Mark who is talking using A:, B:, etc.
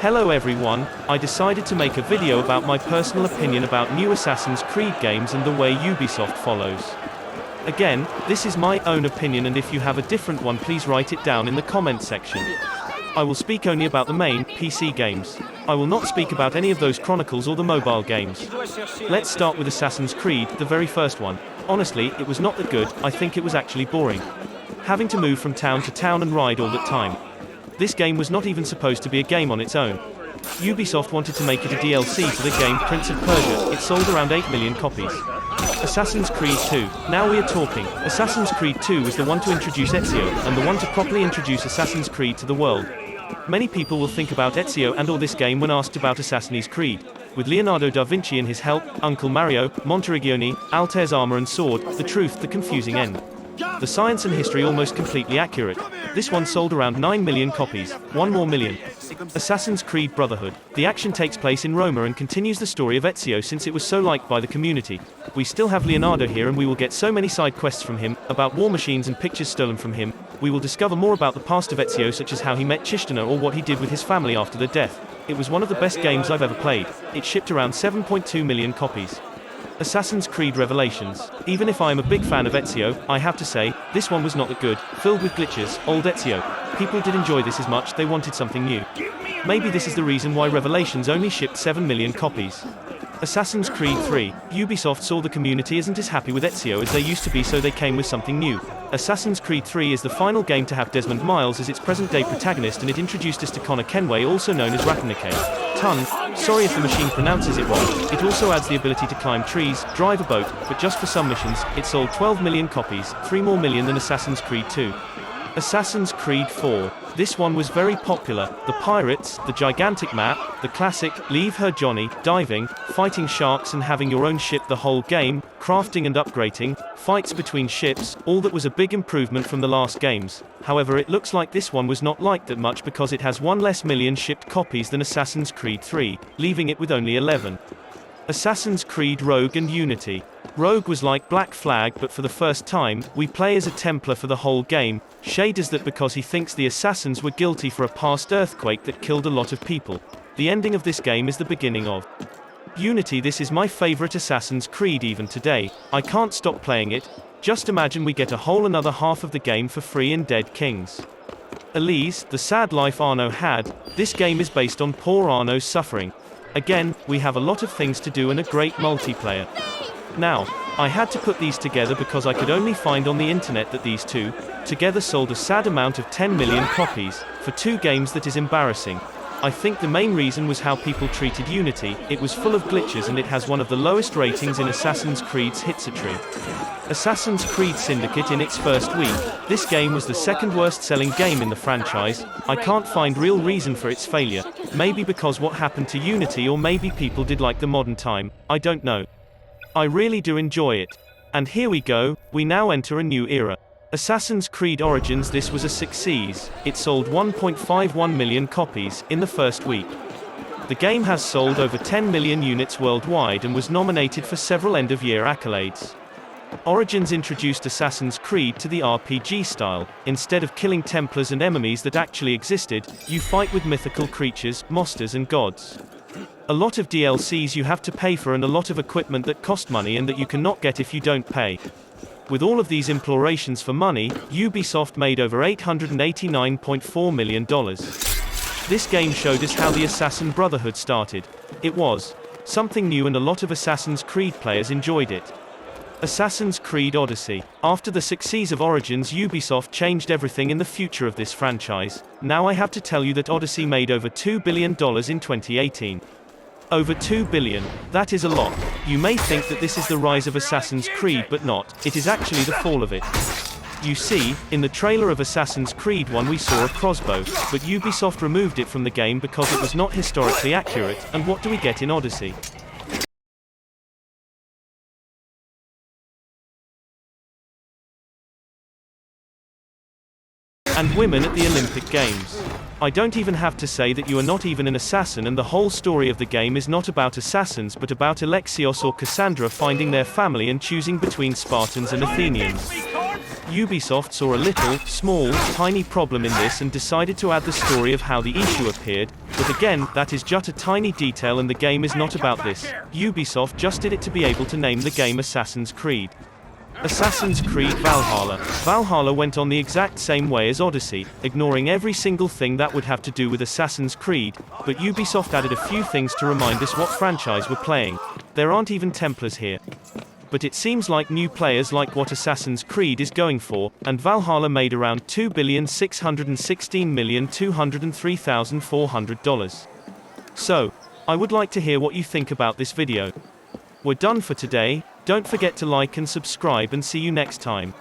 A: Hello everyone, I decided to make a video about my personal opinion about new Assassin's Creed games and the way Ubisoft follows. Again, this is my own opinion, and if you have a different one, please write it down in the comment section. I will speak only about the main, PC games. I will not speak about any of those Chronicles or the mobile games. Let's start with Assassin's Creed, the very first one. Honestly, it was not that good. I think it was actually boring. Having to move from town to town and ride all the time. This game was not even supposed to be a game on its own. Ubisoft wanted to make it a DLC for the game Prince of Persia. It sold around 8 million copies. Assassin's Creed 2. Now we are talking. Assassin's Creed 2 was the one to introduce Ezio, and the one to properly introduce Assassin's Creed to the world. Many people will think about Ezio and or this game when asked about Assassin's Creed. With Leonardo da Vinci and his help, Uncle Mario, Monteriggioni, Altair's armor and sword, the truth, the confusing end. The science and history almost completely accurate. This one sold around 9 million copies. 1 more million. Assassin's Creed Brotherhood. The action takes place in Roma and continues the story of Ezio since it was so liked by the community. We still have Leonardo here and we will get so many side quests from him, about war machines and pictures stolen from him. We will discover more about the past of Ezio, such as how he met Chistana or what he did with his family after their death. It was one of the best games I've ever played. It shipped around 7.2 million copies. Assassin's Creed Revelations. Even if I am a big fan of Ezio, I have to say, this one was not that good, filled with glitches, old Ezio. People did enjoy this as much, they wanted something new. Maybe this is the reason why Revelations only shipped 7 million copies. Assassin's Creed 3. Ubisoft saw the community isn't as happy with Ezio as they used to be, so they came with something new. Assassin's Creed 3 is the final game to have Desmond Miles as its present-day protagonist, and it introduced us to Connor Kenway, also known as Ratternake. Sorry if the machine pronounces it wrong. It also adds the ability to climb trees, drive a boat, but just for some missions. It sold 12 million copies, 3 more million than Assassin's Creed 2. Assassin's Creed 4. This one was very popular. The pirates, the gigantic map, the classic, leave her Johnny, diving, fighting sharks and having your own ship the whole game, crafting and upgrading, fights between ships, all that was a big improvement from the last games. However, it looks like this one was not liked that much because it has 1 less million shipped copies than Assassin's Creed 3, leaving it with only 11. Assassin's Creed Rogue and Unity. Rogue was like Black Flag, but for the first time, we play as a Templar for the whole game. Shade is that because he thinks the assassins were guilty for a past earthquake that killed a lot of people. The ending of this game is the beginning of Unity. This is my favorite Assassin's Creed even today. I can't stop playing it. Just imagine we get a whole another half of the game for free in Dead Kings. Elise, the sad life Arno had. This game is based on poor Arno's suffering. Again, we have a lot of things to do and a great multiplayer. Now, I had to put these together because I could only find on the internet that these two together sold a sad amount of 10 million copies for 2 games. That is embarrassing. I think the main reason was how people treated Unity. It was full of glitches and it has one of the lowest ratings in Assassin's Creed's history. Assassin's Creed Syndicate. In its first week, this game was the second worst selling game in the franchise. I can't find real reason for its failure. Maybe because what happened to Unity, or maybe people did like the modern time. I don't know. I really do enjoy it. And here we go, we now enter a new era. Assassin's Creed Origins. This was a success. It sold 1.51 million copies in the first week. The game has sold over 10 million units worldwide and was nominated for several end-of-year accolades. Origins introduced Assassin's Creed to the RPG style. Instead of killing Templars and enemies that actually existed, you fight with mythical creatures, monsters and gods. A lot of DLCs you have to pay for, and a lot of equipment that cost money and that you cannot get if you don't pay. With all of these implorations for money, Ubisoft made over $889.4 million. This game showed us how the Assassin Brotherhood started. It was something new and a lot of Assassin's Creed players enjoyed it. Assassin's Creed Odyssey. After the success of Origins, Ubisoft changed everything in the future of this franchise. Now I have to tell you that Odyssey made over $2 billion in 2018. Over 2 billion. That is a lot. You may think that this is the rise of Assassin's Creed, but not. It is actually the fall of it. You see, in the trailer of Assassin's Creed 1 we saw a crossbow, but Ubisoft removed it from the game because it was not historically accurate, and what do we get in Odyssey? And women at the Olympic Games. I don't even have to say that you are not even an assassin, and the whole story of the game is not about assassins but about Alexios or Cassandra finding their family and choosing between Spartans and Athenians. Ubisoft saw a little, small, tiny problem in this and decided to add the story of how the issue appeared, but again, that is just a tiny detail and the game is not about this. Ubisoft just did it to be able to name the game Assassin's Creed. Assassin's Creed Valhalla. Valhalla went on the exact same way as Odyssey, ignoring every single thing that would have to do with Assassin's Creed, but Ubisoft added a few things to remind us what franchise we're playing. There aren't even Templars here. But it seems like new players like what Assassin's Creed is going for, and Valhalla made around $2,616,203,400. So, I would like to hear what you think about this video. We're done for today. Don't forget to like and subscribe and see you next time.